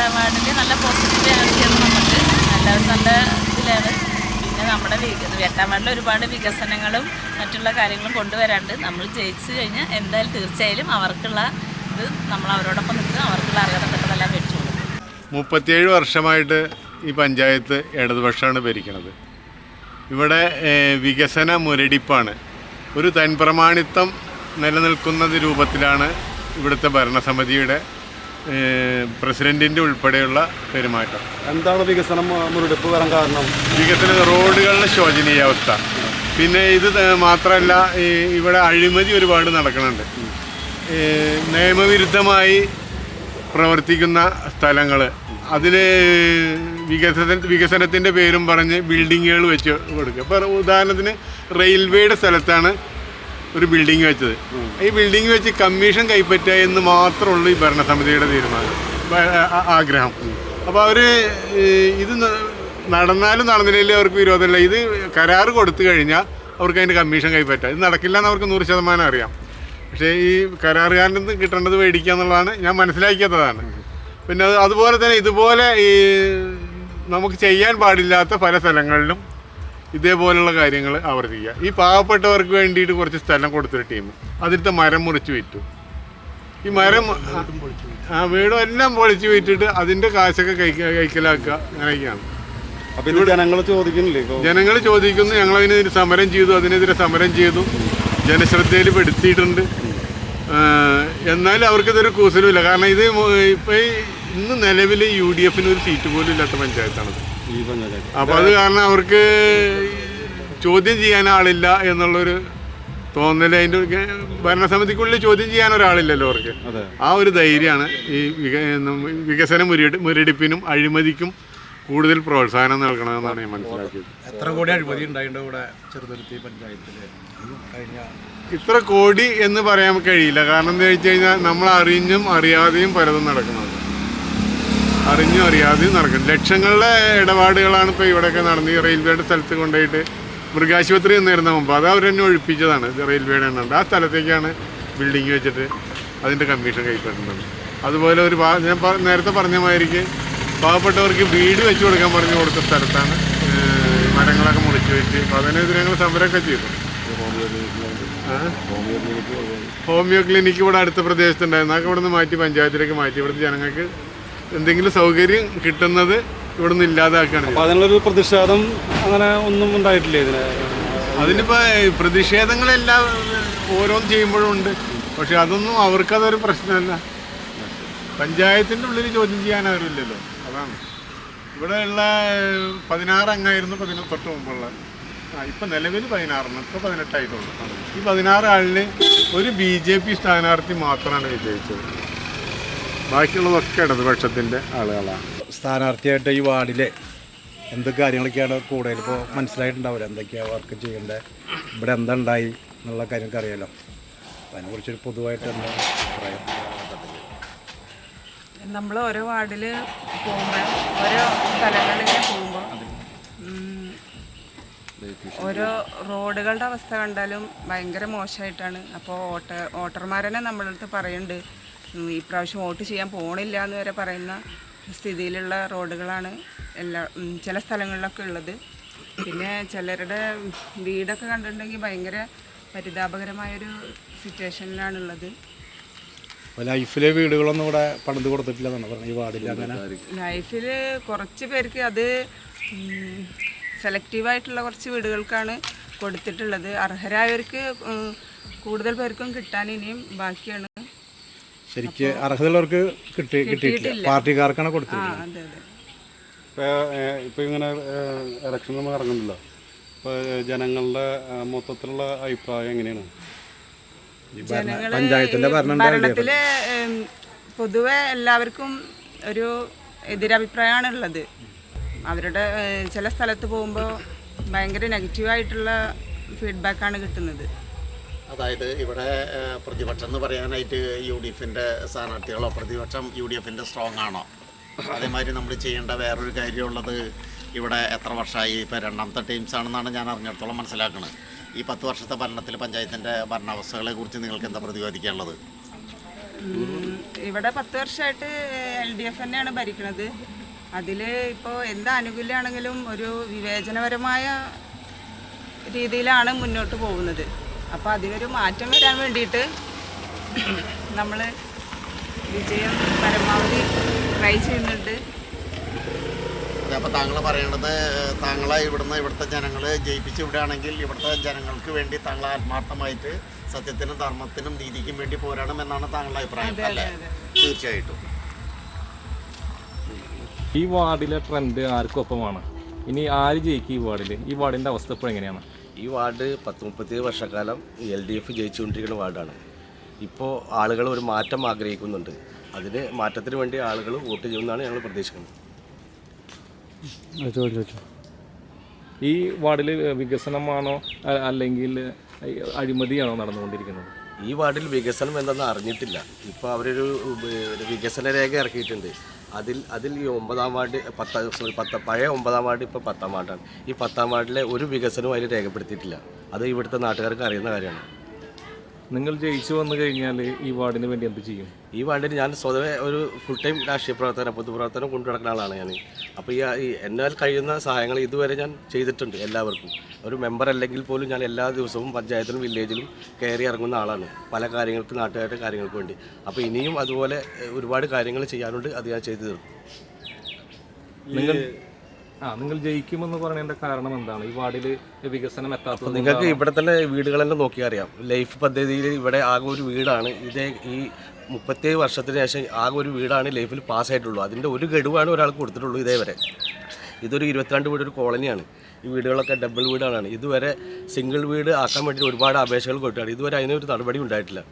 8-ാം വാർഡിൽ നല്ല പോസിറ്റീവ് എനർജിയാണ് നമുക്ക്. എല്ലാവരും നല്ല ഇതിലാണ്. പിന്നെ നമ്മുടെ 8-ാം വാർഡിൽ ഒരുപാട് വികസനങ്ങളും മറ്റുള്ള കാര്യങ്ങളും കൊണ്ടുവരാണ്ട് നമ്മൾ ജയിച്ചു കഴിഞ്ഞാൽ എന്തായാലും തീർച്ചയായും അവർക്കുള്ള ഇത് നമ്മൾ അവരോടൊപ്പം നിൽക്കുക, അവർക്കുള്ള അർഹതപ്പെട്ടതെല്ലാം വെച്ചു കൊടുക്കും. 37 വർഷമായിട്ട് ഈ പഞ്ചായത്ത് ഇടതുപക്ഷമാണ് ഭരിക്കുന്നത്. ഇവിടെ വികസന മുരടിപ്പാണ്. ഒരു തൻപ്രമാണിത്വം നിലനിൽക്കുന്ന രൂപത്തിലാണ് ഇവിടുത്തെ ഭരണസമിതിയുടെ പ്രസിഡൻറ്റിൻ്റെ ഉൾപ്പെടെയുള്ള പെരുമാറ്റം. എന്താണ് വികസനം മുരടിപ്പ് വരാൻ കാരണം? റോഡുകളുടെ ശോചനീയാവസ്ഥ. പിന്നെ ഇത് മാത്രമല്ല, ഇവിടെ അഴിമതി ഒരുപാട് നടക്കുന്നുണ്ട്. നിയമവിരുദ്ധമായി പ്രവർത്തിക്കുന്ന സ്ഥലങ്ങൾ, അതിൽ വികസനത്തിൻ്റെ പേരും പറഞ്ഞ് ബിൽഡിങ്ങുകൾ വെച്ച് കൊടുക്കുക. ഇപ്പോൾ ഉദാഹരണത്തിന് റെയിൽവേയുടെ സ്ഥലത്താണ് ഒരു ബിൽഡിങ് വെച്ചത്. ഈ ബിൽഡിങ് വെച്ച് കമ്മീഷൻ കൈപ്പറ്റുക എന്ന് മാത്രമുള്ളൂ ഈ ഭരണസമിതിയുടെ തീരുമാനം, ആഗ്രഹം. അപ്പോൾ അവർ ഇത് നടന്നാലും നടന്നില്ലെങ്കിലും അവർക്ക് വിരോധമില്ല. ഇത് കരാറ് കൊടുത്തു കഴിഞ്ഞാൽ അവർക്ക് അതിൻ്റെ കമ്മീഷൻ കൈപ്പറ്റുക. ഇത് നടക്കില്ല എന്ന് അവർക്ക് 100% അറിയാം. പക്ഷേ ഈ കരാറുകാരൻ്റെ നിന്ന് കിട്ടേണ്ടത് മേടിക്കുക എന്നുള്ളതാണ് ഞാൻ മനസ്സിലാക്കിയതാണ്. പിന്നെ അതുപോലെ തന്നെ ഇതുപോലെ ഈ നമുക്ക് ചെയ്യാൻ പാടില്ലാത്ത പല സ്ഥലങ്ങളിലും ഇതേപോലുള്ള കാര്യങ്ങൾ ആവർത്തിക്കുക. ഈ പാവപ്പെട്ടവർക്ക് വേണ്ടിയിട്ട് കുറച്ച് സ്ഥലം കൊടുത്തൊരു ടീം അതിലത്തെ മരം മുറിച്ച് വിറ്റു. ഈ മരം വീടും എല്ലാം പൊളിച്ച് വിറ്റിട്ട് അതിൻ്റെ കാശൊക്കെ കൈക്കലാക്കുക, അങ്ങനെയൊക്കെയാണ്. അപ്പോൾ ജനങ്ങൾ ചോദിക്കുന്നില്ലേ? ജനങ്ങൾ ചോദിക്കുന്നു. ഞങ്ങളതിനെതിരെ സമരം ചെയ്തു, അതിനെതിരെ സമരം ചെയ്തു, ജനശ്രദ്ധയിൽ പെടുത്തിയിട്ടുണ്ട്. എന്നാലും അവർക്കിതൊരു കൂസലുമില്ല. കാരണം ഇത് ഇപ്പോൾ ഇന്ന് നിലവിൽ UDF ഒരു സീറ്റ് പോലും ഇല്ലാത്ത പഞ്ചായത്താണത്. അപ്പോൾ അത് കാരണം അവർക്ക് ചോദ്യം ചെയ്യാൻ ആളില്ല എന്നുള്ളൊരു തോന്നൽ. അതിൻ്റെ ഭരണസമിതിക്കുള്ളിൽ ചോദ്യം ചെയ്യാൻ ഒരാളില്ലല്ലോ അവർക്ക്. ആ ഒരു ധൈര്യമാണ് ഈ വികസന മുരടിപ്പിനും അഴിമതിക്കും കൂടുതൽ പ്രോത്സാഹനം നൽകണമെന്നാണ് ഞാൻ മനസ്സിലാക്കിയത്. എത്ര കോടി അഴിമതി ഉണ്ടായിട്ടുണ്ട് ഇവിടെ ചെറുതുരുത്തി പഞ്ചായത്തിൽ കഴിഞ്ഞ? ഇത്ര കോടി എന്ന് പറയാൻ കഴിയില്ല. കാരണം എന്താ വെച്ച് കഴിഞ്ഞാൽ നമ്മൾ അറിഞ്ഞും അറിയാതെയും പലതും നടക്കുന്നത്. അറിഞ്ഞും അറിയാതെയും നടക്കുന്നത് ലക്ഷങ്ങളുടെ ഇടപാടുകളാണ് ഇപ്പോൾ ഇവിടെയൊക്കെ നടന്ന്. ഈ റെയിൽവേയുടെ സ്ഥലത്ത് കൊണ്ടുപോയിട്ട് മൃഗാശുപത്രി നിന്നിരുന്ന മുമ്പ് അത് അവർ തന്നെ ഒഴിപ്പിച്ചതാണ്. റെയിൽവേയുടെ എണ്ണുണ്ട്. ആ സ്ഥലത്തേക്കാണ് ബിൽഡിങ് വെച്ചിട്ട് അതിൻ്റെ കമ്മീഷൻ കൈപ്പറ്റുന്നത്. അതുപോലെ ഞാൻ നേരത്തെ പറഞ്ഞ മാതിരിക്ക് പാവപ്പെട്ടവർക്ക് വീട് വെച്ച് കൊടുക്കാൻ പറഞ്ഞു കൊടുത്ത സ്ഥലത്താണ് മരങ്ങളൊക്കെ മുറിച്ച് വെച്ച്. അപ്പോൾ അതിനെതിരെ ഞങ്ങൾ സമരമൊക്കെ ചെയ്തു. ഹോമിയോ ക്ലിനിക്ക് ഇവിടെ അടുത്ത പ്രദേശത്തുണ്ടായിരുന്നു. അതൊക്കെ ഇവിടെ നിന്ന് മാറ്റി പഞ്ചായത്തിലേക്ക് മാറ്റി. ഇവിടുത്തെ ജനങ്ങൾക്ക് എന്തെങ്കിലും സൗകര്യം കിട്ടുന്നത് ഇവിടെ നിന്ന് ഇല്ലാതാക്കുകയാണ്. അതിനുള്ളൊരു പ്രതിഷേധം അങ്ങനെ ഒന്നും ഉണ്ടായിട്ടില്ലേ ഇതിന്? അതിനിപ്പോൾ പ്രതിഷേധങ്ങളെല്ലാം ഓരോന്ന് ചെയ്യുമ്പോഴും ഉണ്ട്. പക്ഷെ അതൊന്നും അവർക്കതൊരു പ്രശ്നമല്ല. പഞ്ചായത്തിൻ്റെ ഉള്ളിൽ ചോദ്യം ചെയ്യാൻ ആരുമില്ലല്ലോ, അതാണ്. ഇവിടെ ഉള്ള 16 അംഗമായിരുന്നു തൊട്ട് മുമ്പുള്ള. ഇപ്പം നിലവിൽ 16, ഇപ്പോൾ 18 ആയിട്ടുള്ളൂ. ഈ 16 ആളിൽ ഒരു BJP സ്ഥാനാർത്ഥി മാത്രമാണ് വിജയിച്ചത്. ബാക്കിയുള്ളതൊക്കെ ഇടതുപക്ഷത്തിൻ്റെ ആളുകളാണ്. സ്ഥാനാർത്ഥിയായിട്ട് ഈ വാർഡിൽ എന്തൊക്കെ കാര്യങ്ങളൊക്കെയാണ് കൂടുതൽ ഇപ്പോൾ മനസ്സിലായിട്ടുണ്ടാവില്ല? എന്തൊക്കെയാണ് വർക്ക് ചെയ്യേണ്ടത്, ഇവിടെ എന്താ ഉണ്ടായി എന്നുള്ള കാര്യമൊക്കെ അറിയാലോ. അപ്പം അതിനെക്കുറിച്ചൊരു പൊതുവായിട്ട് എന്താ പറയാം? നമ്മൾ ഓരോ വാർഡിൽ പോകുമ്പോൾ, ഓരോ സ്ഥലങ്ങളിലേക്ക് പോകുമ്പോൾ ഓരോ റോഡുകളുടെ അവസ്ഥ കണ്ടാലും ഭയങ്കര മോശമായിട്ടാണ്. അപ്പോൾ വോട്ടർമാരെന്നെ നമ്മളെ അടുത്ത് പറയുന്നുണ്ട്, ഈ പ്രാവശ്യം വോട്ട് ചെയ്യാൻ പോകണില്ല എന്ന് വരെ പറയുന്ന സ്ഥിതിയിലുള്ള റോഡുകളാണ് ചില സ്ഥലങ്ങളിലൊക്കെ ഉള്ളത്. പിന്നെ ചിലരുടെ വീടൊക്കെ കണ്ടിട്ടുണ്ടെങ്കിൽ ഭയങ്കര പരിതാപകരമായൊരു സിറ്റുവേഷനിലാണുള്ളത്. ലൈഫിലെ വീടുകളൊന്നും ഇവിടെ പണിത് കൊടുത്തിട്ടില്ലെന്നാണ് പറഞ്ഞത് ഈ വാർഡിൽ. അങ്ങനെ ലൈഫിൽ കുറച്ച് പേർക്ക് അത് സെലക്റ്റീവായിട്ടുള്ള കുറച്ച് വീടുകൾക്കാണ് കൊടുത്തിട്ടുള്ളത്. അർഹരായവർക്ക് കൂടുതൽ പേർക്കും കിട്ടാൻ ഇനിയും ബാക്കിയാണ്. ശരിക്ക് അർഹതയുള്ളവർക്ക് കിട്ടിയിട്ടില്ല, പാർട്ടിക്കാർക്കാണ് കൊടുത്തത്. അതെ അതെ. ഇപ്പോൾ ഇങ്ങനെ ഇലക്ഷൻ നമ്മൾ ഇറങ്ങുന്നില്ല. ഇപ്പോൾ ജനങ്ങളുടെ മൊത്തത്തിലുള്ള അഭിപ്രായം എങ്ങനെയാണ്? പഞ്ചായത്തിന്റെ ഭരണത്തില് പൊതുവെ എല്ലാവർക്കും ഒരു എതിരഭിപ്രായമാണ് ഉള്ളത്. അവരുടെ ചില സ്ഥലത്ത് പോകുമ്പോൾ ഭയങ്കര നെഗറ്റീവായിട്ടുള്ള ഫീഡ്ബാക്കാണ് കിട്ടുന്നത്. അതായത് ഇവിടെ പ്രതിപക്ഷം എന്ന് പറയാനായിട്ട് UDFൻ്റെ സ്ഥാനാർത്ഥികളോ, പ്രതിപക്ഷം UDFൻ്റെ സ്ട്രോങ് ആണോ? അതേമാതിരി നമ്മൾ ചെയ്യേണ്ട വേറൊരു കാര്യമുള്ളത്, ഇവിടെ എത്ര വർഷമായി, ഇപ്പോൾ 2ാമത്തെ ടീംസാണെന്നാണ് ഞാൻ അറിഞ്ഞിടത്തോളം മനസ്സിലാക്കുന്നത്. ഈ 10 വർഷത്തെ ഭരണത്തിൽ പഞ്ചായത്തിൻ്റെ ഭരണാവസ്ഥകളെ കുറിച്ച് നിങ്ങൾക്ക് എന്താ പ്രതിപാദിക്കാനുള്ളത്? ഇവിടെ 10 വർഷമായിട്ട് LDF തന്നെയാണ് ഭരിക്കുന്നത്. അതിൽ ഇപ്പോൾ എന്ത് ആനുകൂല്യമാണെങ്കിലും ഒരു വിവേചനപരമായ രീതിയിലാണ് മുന്നോട്ട് പോകുന്നത്. അപ്പോൾ അതിനൊരു മാറ്റം വരാൻ വേണ്ടിയിട്ട് നമ്മൾ വിജയം പരമാവധി ട്രൈ ചെയ്യുന്നുണ്ട്. അപ്പോൾ താങ്കൾ പറയണത് താങ്കളെ ഇവിടുത്തെ ജനങ്ങൾ ജയിപ്പിച്ച് വിടുകയാണെങ്കിൽ ഇവിടുത്തെ ജനങ്ങൾക്ക് വേണ്ടി താങ്കൾ ആത്മാർത്ഥമായിട്ട് സത്യത്തിനും ധർമ്മത്തിനും നീതിക്കും വേണ്ടി പോരാടും എന്നാണ് താങ്കളുടെ അഭിപ്രായം അല്ലേ? തീർച്ചയായിട്ടും. ഈ വാർഡിലെ ട്രെൻഡ് ആർക്കൊപ്പമാണ്? ഇനി ആര് ജയിക്കും ഈ വാർഡിൽ? ഈ വാർഡിൻ്റെ അവസ്ഥ ഇപ്പോൾ എങ്ങനെയാണ്? ഈ വാർഡ് 10-37 വർഷക്കാലം LDF ജയിച്ചുകൊണ്ടിരിക്കുന്ന വാർഡാണ്. ഇപ്പോൾ ആളുകൾ ഒരു മാറ്റം ആഗ്രഹിക്കുന്നുണ്ട്. അതിന് മാറ്റത്തിന് വേണ്ടി ആളുകൾ വോട്ട് ചെയ്യുമെന്നാണ് ഞങ്ങൾ പ്രതീക്ഷിക്കുന്നത്. ഈ വാർഡിൽ വികസനമാണോ അല്ലെങ്കിൽ അഴിമതിയാണോ നടന്നുകൊണ്ടിരിക്കുന്നത്? ഈ വാർഡിൽ വികസനം എന്തെന്ന് അറിഞ്ഞിട്ടില്ല. ഇപ്പോൾ അവരൊരു വികസന രേഖ ഇറക്കിയിട്ടുണ്ട്. അതിൽ ഈ 9-ാം വാർഡ് പഴയ 9-ാം വാർഡ് ഇപ്പോൾ 10-ാം വാർഡാണ്. ഈ 10-ാം വാർഡിലെ ഒരു വികസനവും അതിൽ രേഖപ്പെടുത്തിയിട്ടില്ല. അത് ഇവിടുത്തെ നാട്ടുകാർക്ക് അറിയുന്ന കാര്യമാണ്. നിങ്ങൾ ജയിച്ചു വന്നു കഴിഞ്ഞാൽ ഈ വാർഡിന് വേണ്ടി എന്ത് ചെയ്യും? ഈ വാർഡിൽ ഞാൻ സ്വതവേ ഒരു ഫുൾ ടൈം രാഷ്ട്രീയ പ്രവർത്തനം പൊതുപ്രവർത്തനം കൊണ്ടു നടക്കുന്ന ആളാണ് ഞാൻ. അപ്പോൾ ഈ എന്നാൽ കഴിയുന്ന സഹായങ്ങൾ ഇതുവരെ ഞാൻ ചെയ്തിട്ടുണ്ട് എല്ലാവർക്കും. ഒരു മെമ്പർ അല്ലെങ്കിൽ പോലും ഞാൻ എല്ലാ ദിവസവും പഞ്ചായത്തിലും വില്ലേജിലും കയറി ഇറങ്ങുന്ന ആളാണ് പല കാര്യങ്ങൾക്ക്, നാട്ടുകാരുടെ കാര്യങ്ങൾക്ക് വേണ്ടി. അപ്പോൾ ഇനിയും അതുപോലെ ഒരുപാട് കാര്യങ്ങൾ ചെയ്യാനുണ്ട്. അത് ഞാൻ ചെയ്തു തീർക്കും. നിങ്ങൾ ജയിക്കുമെന്ന് പറയുന്നതിൻ്റെ കാരണം എന്താണ്? ഈ വാർഡിൽ വികസനം എത്താത്തത്? നിങ്ങൾക്ക് ഇവിടെ തന്നെ വീടുകളെല്ലാം നോക്കിയാൽ അറിയാം. ലൈഫ് പദ്ധതിയിൽ ഇവിടെ ആകെ ഒരു വീടാണ് ഈ 37 വർഷത്തിന് ശേഷം ആകെ ഒരു വീടാണ് ലൈഫിൽ പാസ്സായിട്ടുള്ളൂ. അതിൻ്റെ ഒരു ഗഡുവാണ് ഒരാൾക്ക് കൊടുത്തിട്ടുള്ളൂ ഇതേവരെ. ഇതൊരു 22 വീട് ഒരു കോളനിയാണ്. ഈ വീടുകളൊക്കെ ഡബിൾ വീടാണ്. ഇതുവരെ സിംഗിൾ വീട് ആക്കാൻ വേണ്ടി ഒരുപാട് അപേക്ഷകൾ കൊടുത്താണ്. ഇതുവരെ അതിനൊരു നടപടി ഉണ്ടായിട്ടില്ല.